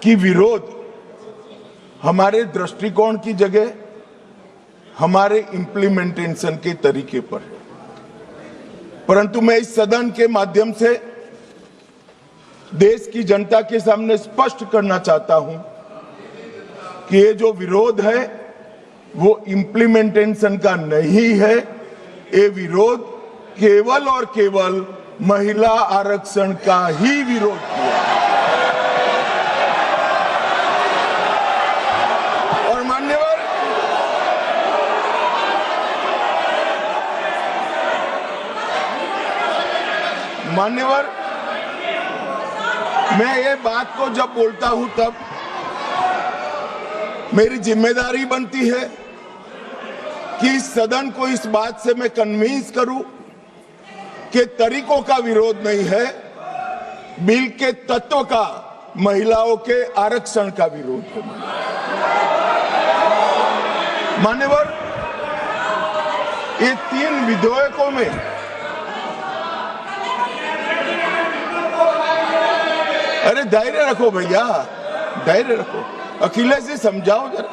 कि विरोध हमारे दृष्टिकोण की जगह हमारे इंप्लीमेंटेशन के तरीके पर है। परंतु मैं इस सदन के माध्यम से देश की जनता के सामने स्पष्ट करना चाहता हूं कि ये जो विरोध है वो इंप्लीमेंटेशन का नहीं है। ये विरोध केवल और केवल महिला आरक्षण का ही विरोध किया। और मान्यवर, मैं ये बात को जब बोलता हूं तब मेरी जिम्मेदारी बनती है कि इस सदन को इस बात से मैं कन्विंस करूं कि तरीकों का विरोध नहीं है, बिल के तत्व का, महिलाओं के आरक्षण का विरोध है। मान्यवर, ये 3 विधेयकों में अरे धैर्य रखो भैया, धैर्य रखो, अखिलेश जी समझाओ जरा।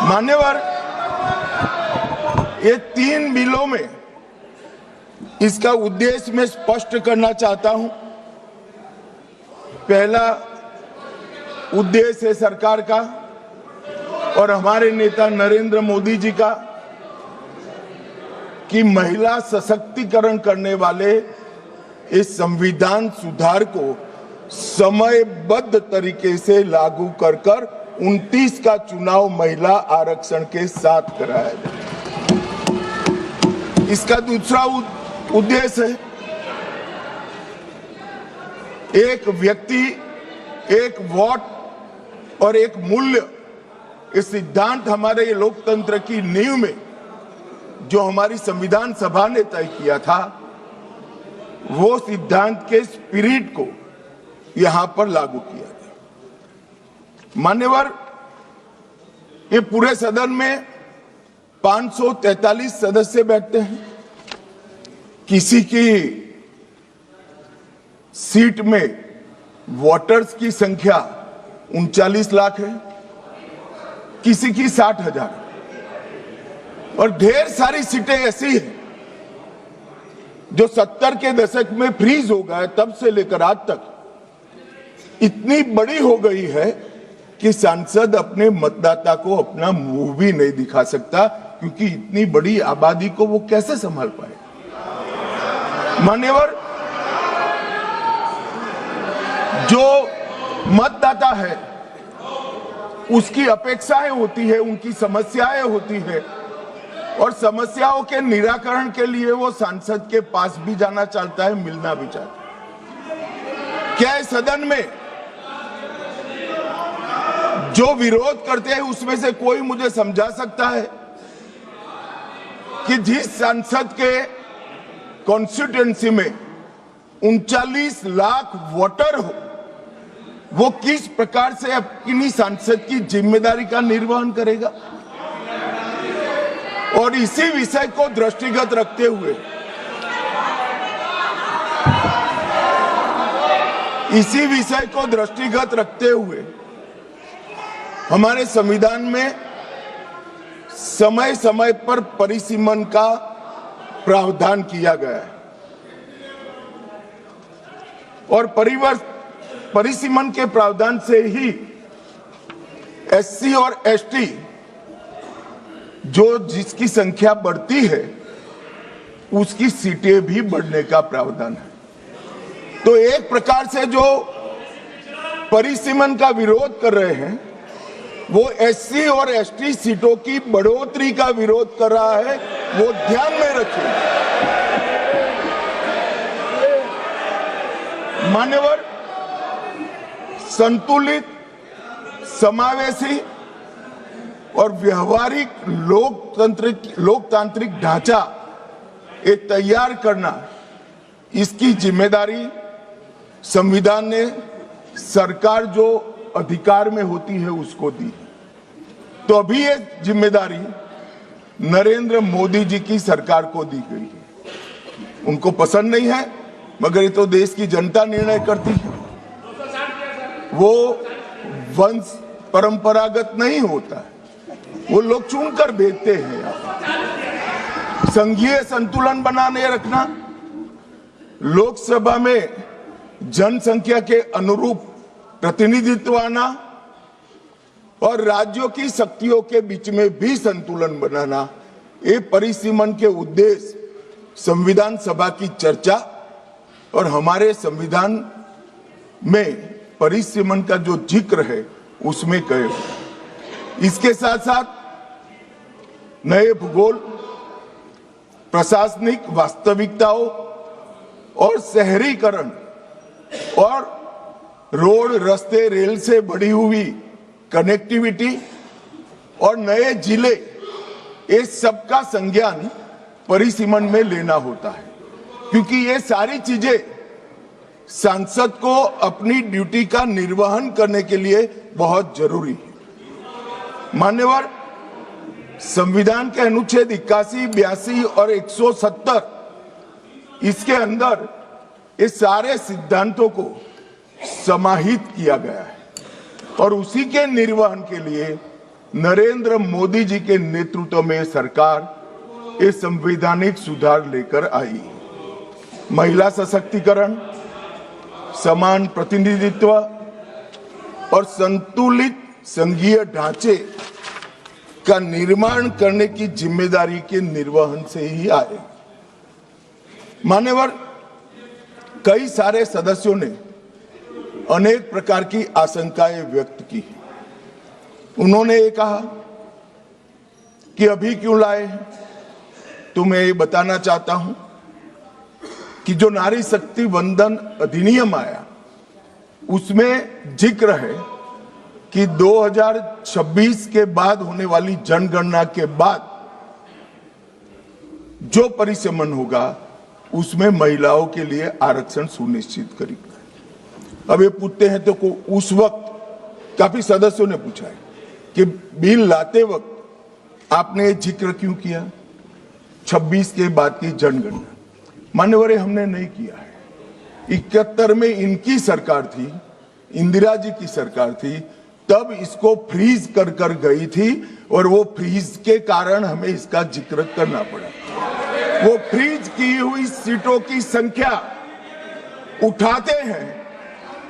मान्यवर, ये 3 बिलों में इसका उद्देश्य मैं स्पष्ट करना चाहता हूं। पहला उद्देश्य है सरकार का और हमारे नेता नरेंद्र मोदी जी का कि महिला सशक्तिकरण करने वाले इस संविधान सुधार को समयबद्ध तरीके से लागू कर 29 का चुनाव महिला आरक्षण के साथ कराया जाए। इसका दूसरा उद्देश्य है एक व्यक्ति एक वोट और एक मूल्य, इस सिद्धांत हमारे लोकतंत्र की नींव में जो हमारी संविधान सभा ने तय किया था, वो सिद्धांत के स्पिरिट को यहां पर लागू किया गया। मान्यवर, ये पूरे सदन में 543 सदस्य बैठते हैं। किसी की सीट में वोटर्स की संख्या 39 लाख है, किसी की 60,000 और ढेर सारी सीटें ऐसी हैं जो 70 के दशक में फ्रीज हो गए, तब से लेकर आज तक इतनी बड़ी हो गई है कि सांसद अपने मतदाता को अपना मुंह भी नहीं दिखा सकता, क्योंकि इतनी बड़ी आबादी को वो कैसे संभाल पाए। मान्यवर, जो मतदाता है उसकी अपेक्षाएं होती है, उनकी समस्याएं होती है और समस्याओं के निराकरण के लिए वो सांसद के पास भी जाना चाहता है, मिलना भी चाहता है। क्या इस सदन में जो विरोध करते हैं उसमें से कोई मुझे समझा सकता है कि जिस सांसद के कॉन्स्टिट्यूएंसी में 39 लाख वोटर हो, वो किस प्रकार से अपनी सांसद की जिम्मेदारी का निर्वहन करेगा? और इसी विषय को दृष्टिगत रखते हुए हमारे संविधान में समय समय पर परिसीमन का प्रावधान किया गया है और परिसीमन के प्रावधान से ही एससी और एसटी जो जिसकी संख्या बढ़ती है उसकी सीटें भी बढ़ने का प्रावधान है। तो एक प्रकार से जो परिसीमन का विरोध कर रहे हैं वो एससी और एसटी सीटों की बढ़ोतरी का विरोध कर रहा है, वो ध्यान में रखें। मान्यवर, संतुलित, समावेशी और व्यवहारिक लोकतांत्रिक ढांचा ये तैयार करना, इसकी जिम्मेदारी संविधान ने सरकार जो अधिकार में होती है उसको दी। तो अभी ये जिम्मेदारी नरेंद्र मोदी जी की सरकार को दी गई है। उनको पसंद नहीं है, मगर ये तो देश की जनता निर्णय करती है। वो वंश परंपरागत नहीं होता है, वो लोग चुनकर भेजते हैं। संघीय संतुलन बनाने रखना, लोकसभा में जनसंख्या के अनुरूप प्रतिनिधित्व आना और राज्यों की शक्तियों के बीच में भी संतुलन बनाना, ये परिसीमन के उद्देश्य संविधान सभा की चर्चा और हमारे संविधान में परिसीमन का जो जिक्र है उसमें कहे। इसके साथ साथ नए भूगोल, प्रशासनिक वास्तविकताओं और शहरीकरण और रोड, रास्ते, रेल से बढ़ी हुई कनेक्टिविटी और नए जिले, ये सबका संज्ञान परिसीमन में लेना होता है, क्योंकि ये सारी चीजें सांसद को अपनी ड्यूटी का निर्वहन करने के लिए बहुत जरूरी है। मान्यवर, संविधान के अनुच्छेद 81, 82 और 170 इसके अंदर ये सारे सिद्धांतों को समाहित किया गया है और उसी के निर्वहन के लिए नरेंद्र मोदी जी के नेतृत्व में सरकार ये संवैधानिक सुधार लेकर आई। महिला सशक्तिकरण, समान प्रतिनिधित्व और संतुलित संघीय ढांचे का निर्माण करने की जिम्मेदारी के निर्वहन से ही आए। मान्यवर, कई सारे सदस्यों ने अनेक प्रकार की आशंकाएं व्यक्त की। उन्होंने ये कहा कि अभी क्यों लाए, तो मैं ये बताना चाहता हूं कि जो नारी शक्ति वंदन अधिनियम आया उसमें जिक्र है कि 2026 के बाद होने वाली जनगणना के बाद जो परिसीमन होगा उसमें महिलाओं के लिए आरक्षण सुनिश्चित करेगा। अब ये पूछते हैं तो उस वक्त काफी सदस्यों ने पूछा है कि बिल लाते वक्त आपने जिक्र क्यों किया 26 के बाद की जनगणना। मान्यवर, हमने नहीं किया है। 71 में इनकी सरकार थी, इंदिरा जी की सरकार थी, तब इसको फ्रीज कर कर गई थी और वो फ्रीज के कारण हमें इसका जिक्र करना पड़ा। वो फ्रीज की हुई सीटों की संख्या उठाते हैं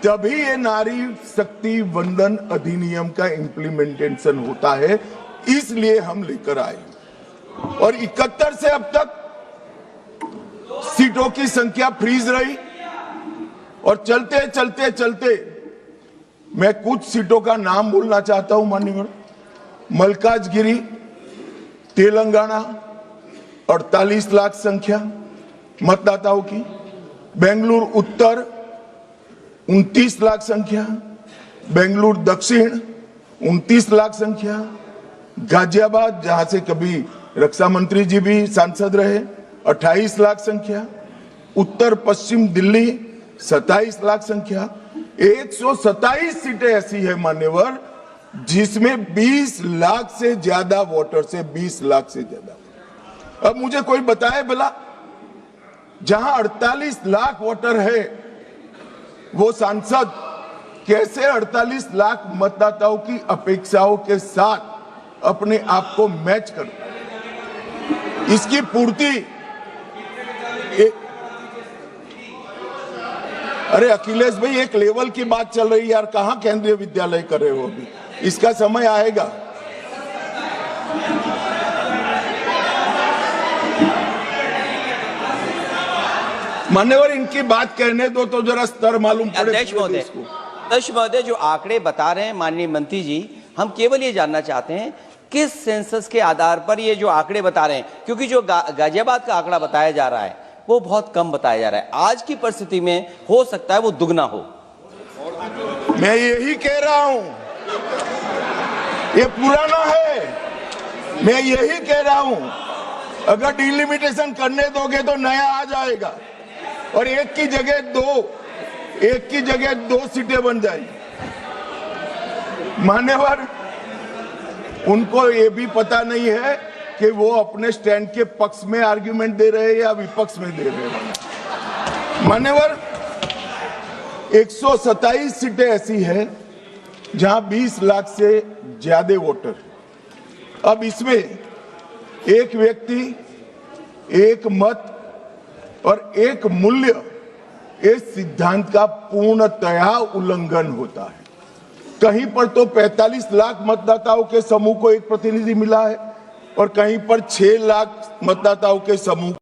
तभी ये नारी शक्ति वंदन अधिनियम का इम्प्लीमेंटेशन होता है, इसलिए हम लेकर आए। और 71 से अब तक सीटों की संख्या फ्रीज रही और चलते चलते चलते मैं कुछ सीटों का नाम बोलना चाहता हूं। माननीय मल्काजगिरी, तेलंगाना 48 लाख संख्या मतदाताओं की, बेंगलुरु उत्तर 29 लाख संख्या, बेंगलुरु दक्षिण 29 लाख संख्या, गाजियाबाद जहां से कभी रक्षा मंत्री जी भी सांसद रहे 28 लाख संख्या, उत्तर पश्चिम दिल्ली 27 लाख संख्या। 127 सीटें ऐसी है मान्यवर जिसमें 20 लाख से ज्यादा वोटर से 20 लाख से ज्यादा। अब मुझे कोई बताए भला, जहां 48 लाख वोटर है वो सांसद कैसे 48 लाख मतदाताओं की अपेक्षाओं के साथ अपने आप को मैच कर, इसकी पूर्ति अरे अखिलेश भाई, एक लेवल की बात चल रही यार, कहां केंद्रीय विद्यालय कर रहे हो अभी, इसका समय आएगा। मान्यवर, इनकी बात कहने दो तो जरा स्तर मालूम पड़े। अध्यक्ष महोदय, जो आंकड़े बता रहे हैं माननीय मंत्री जी, हम केवल ये जानना चाहते हैं किस सेंसस के आधार पर ये जो आंकड़े बता रहे हैं, क्योंकि जो गाजियाबाद का आंकड़ा बताया जा रहा है वो बहुत कम बताया जा रहा है। आज की परिस्थिति में हो सकता है वो दुगना हो। मैं यही कह रहा हूं, ये पुराना है, मैं यही कह रहा हूं, अगर डिलिमिटेशन करने दोगे तो नया आ जाएगा और एक की जगह दो सीटें बन जाएगी। मान्यवर, उनको ये भी पता नहीं है कि वो अपने स्टैंड के पक्ष में आर्ग्यूमेंट दे रहे हैं या विपक्ष में दे रहे हैं। मान्यवर, 127 सीटें ऐसी हैं जहां 20 लाख से ज्यादा वोटर। अब इसमें एक व्यक्ति, एक मत और एक मूल्य, इस सिद्धांत का पूर्णतया उल्लंघन होता है। कहीं पर तो 45 लाख मतदाताओं के समूह को एक प्रतिनिधि मिला है और कहीं पर 6 लाख मतदाताओं के समूह